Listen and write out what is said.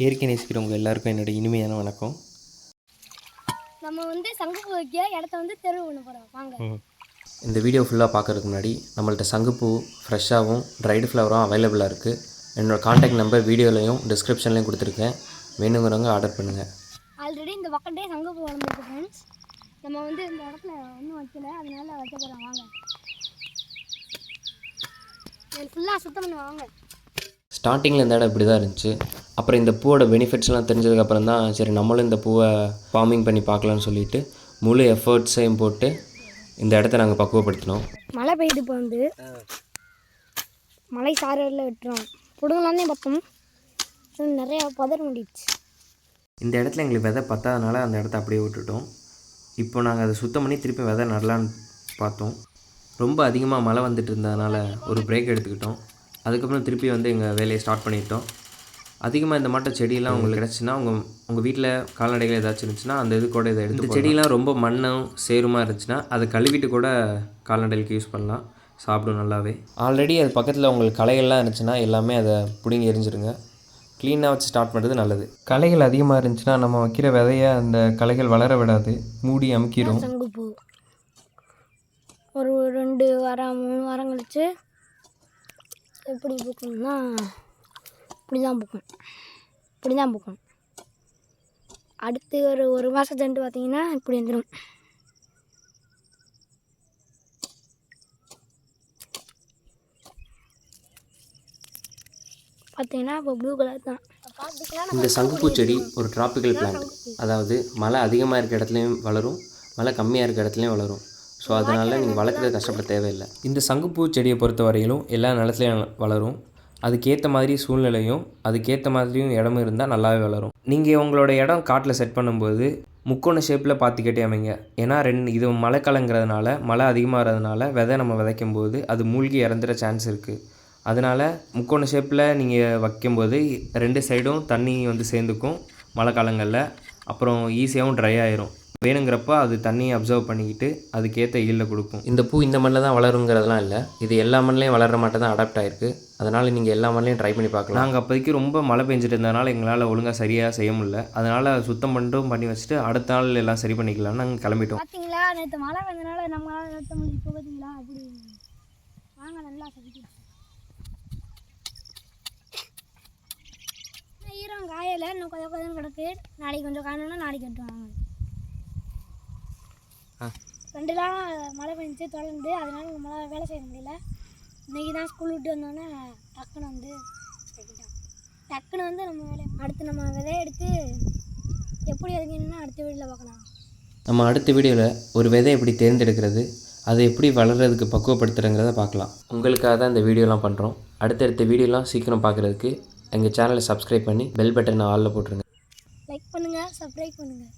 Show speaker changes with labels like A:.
A: இயற்கை நேசிக்கிறவங்க எல்லாருக்கும் என்னோட இனிமையான வணக்கம்.
B: நம்ம சங்குப்பூ வைக்க இடத்த தெரிவு பண்ண போகிறோம். வாங்க.
A: இந்த வீடியோ ஃபுல்லாக பார்க்குறதுக்கு முன்னாடி நம்மள்ட்ட சங்குப்பூ ஃப்ரெஷ்ஷாகவும் ட்ரைடு ஃப்ளவரும் அவைலபிளாக இருக்குது. என்னோடய காண்டாக்ட் நம்பர் வீடியோலையும் டிஸ்கிரிப்ஷன்லையும் கொடுத்துருக்கேன். வேணுங்கிறவங்க ஆர்டர் பண்ணுங்கள்.
B: ஆல்ரெடி இந்த பக்கத்தே சங்குப்பூ வளர்ந்துருக்கு ஃப்ரெண்ட்ஸ். நம்ம இந்த இடத்துல ஒன்றும் வைக்கல, அதனால வைக்க போகிறோம். வாங்க, ஃபுல்லாக சுத்தம் பண்ண வாங்க.
A: ஸ்டார்டிங்கில் இந்த இடம் இப்படி தான் இருந்துச்சு. அப்புறம் இந்த பூவோட பெனிஃபிட்ஸ்லாம் தெரிஞ்சதுக்கப்புறம் தான் சரி நம்மளும் இந்த பூவை ஃபார்மிங் பண்ணி பார்க்கலான்னு சொல்லிவிட்டு முழு எஃபர்ட்ஸையும் போட்டு இந்த இடத்த நாங்கள் பக்குவப்படுத்தினோம்.
B: மழை பெய்யுது. இப்போ மழை சாரலில் விட்டுறோம். பிடுங்கலான்னே பார்த்தோம், நிறையா பதற முடிச்சு.
A: இந்த இடத்துல எங்களுக்கு விதை பத்தாதனால அந்த இடத்த அப்படியே விட்டுட்டோம். இப்போ நாங்கள் அதை சுத்தம் பண்ணி திருப்பி விதை நடலான்னு பார்த்தோம். ரொம்ப அதிகமாக மழை வந்துட்டு இருந்ததுனால ஒரு பிரேக் எடுத்துக்கிட்டோம். அதுக்கப்புறம் திருப்பி எங்கள் வேலையை ஸ்டார்ட் பண்ணிட்டோம். அதிகமாக இந்த மாட்ட செடியெல்லாம் உங்களுக்கு கிடச்சின்னா உங்கள் வீட்டில் கால்நடைகள் ஏதாச்சும் இருந்துச்சுன்னா அந்த இது கூட இதை எடுத்து, செடியெல்லாம் ரொம்ப மண்ணும் சேருமாக இருந்துச்சுன்னா அதை கழுவிட்டு கூட கால்நடைகளுக்கு யூஸ் பண்ணலாம், சாப்பிடும் நல்லாவே. ஆல்ரெடி அது பக்கத்தில் உங்களுக்கு களைகள்லாம் இருந்துச்சுன்னா எல்லாமே அதை பிடுங்கி எரிஞ்சிருங்க. க்ளீனாக வச்சு ஸ்டார்ட் பண்ணுறது நல்லது. களைகள் அதிகமாக இருந்துச்சுன்னா நம்ம வைக்கிற விதையை அந்த களைகள் வளர விடாது, மூடி அமுக்கிடும்.
B: சங்குப்பூ ஒரு 2 வாரம் 3 வாரம் கழிச்சு எப்படி பூக்கணும்னா இப்படி தான் பூக்கணும். அடுத்து ஒரு மாதம் சென்று பார்த்தீங்கன்னா இப்படி வந்துடும். பார்த்தீங்கன்னா இப்போ ப்ளூ கலர் தான்.
A: இந்த சங்குப்பூ செடி ஒரு டிராபிக்கல் பிளான்ட். அதாவது மழை அதிகமாக இருக்க இடத்துலையும் வளரும், மழை கம்மியாக இருக்க இடத்துலையும் வளரும். ஸோ அதனால் நீங்கள் வளர்க்குறது கஷ்டப்பட தேவையில்லை. இந்த சங்குப்பூ செடியை பொறுத்த வரையிலும் எல்லா நிலத்துலையும் வளரும். அதுக்கேற்ற மாதிரி சூழ்நிலையும் அதுக்கேற்ற மாதிரியும் இடமும் இருந்தால் நல்லாவே வளரும். நீங்கள் உங்களோட இடம் காட்டில் செட் பண்ணும்போது முக்கோண ஷேப்பில் பார்த்துக்கிட்டே அமைங்க. ஏன்னா இது மழைக்காலங்கிறதுனால மழை அதிகமாகிறதுனால விதை நம்ம விதைக்கும் போது அது மூழ்கி இறந்துட சான்ஸ் இருக்குது. அதனால் முக்கோண ஷேப்பில் நீங்கள் வைக்கும்போது 2 சைடும் தண்ணி சேர்ந்துக்கும் மழை காலங்களில். அப்புறம் ஈஸியாகவும் ட்ரை ஆயிரும். வேணுங்கிறப்ப அது தண்ணியை அப்சர்வ் பண்ணிக்கிட்டு அதுக்கேற்ற ஈல்டை கொடுக்கும். இந்த பூ இந்த மண்ணில் தான் வளருங்கிறதுலாம் இல்லை, இது எல்லா மண்ணிலையும் வளர்கிற மாட்டை தான் அடாப்ட் ஆகிருக்கு. அதனால் நீங்கள் எல்லா மண்ணிலையும் ட்ரை பண்ணி பார்க்கலாம். நாங்கள் அப்போதைக்கு ரொம்ப மழை பெஞ்சிட்டு இருந்ததுனால எங்களால் ஒழுங்காக சரியாக செய்ய முடியல. அதனால் சுத்தம் பண்ணிட்டும் பண்ணி வச்சுட்டு அடுத்த நாள் எல்லாம் சரி பண்ணிக்கலாம்னு நாங்கள் கிளம்பிட்டோம்.
B: பார்த்தீங்களா, நேற்று மழை வந்தனால நம்மளால் நிறுத்த முடியும். பார்த்தீங்களா, அப்படி வாங்க நல்லா சதிக்கலாம். ஈரம் காயலை, இன்னும் கொஞ்சம் கிடக்கு. நாளைக்கு கொஞ்சம் காயணும்னா நாளைக்கு கட்டுவாங்க. 2 நாள் மழை பெஞ்சு தொடர்ந்து, அதனால நம்மளால் வேலை செய்ய முடியல. இன்றைக்கி தான் ஸ்கூல் விட்டு வந்தோடனே டக்குன்னு நம்ம வேலையை அடுத்து நம்ம விதையை எடுத்து எப்படி எதுங்கன்னா அடுத்த வீடியோவில் பார்க்கலாம்.
A: நம்ம அடுத்த வீடியோவில் ஒரு விதை எப்படி தேர்ந்தெடுக்கிறது, அதை எப்படி வளர்கிறதுக்கு பக்குவப்படுத்துகிறங்கிறத பார்க்கலாம். உங்களுக்காக தான் இந்த வீடியோலாம் பண்ணுறோம். அடுத்தடுத்த வீடியோலாம் சீக்கிரம் பார்க்குறதுக்கு எங்கள் சேனலை சப்ஸ்கிரைப் பண்ணி பெல் பட்டனை ஆலில் போட்டுருங்க.
B: லைக் பண்ணுங்கள், சப்ஸ்கிரைப் பண்ணுங்கள்.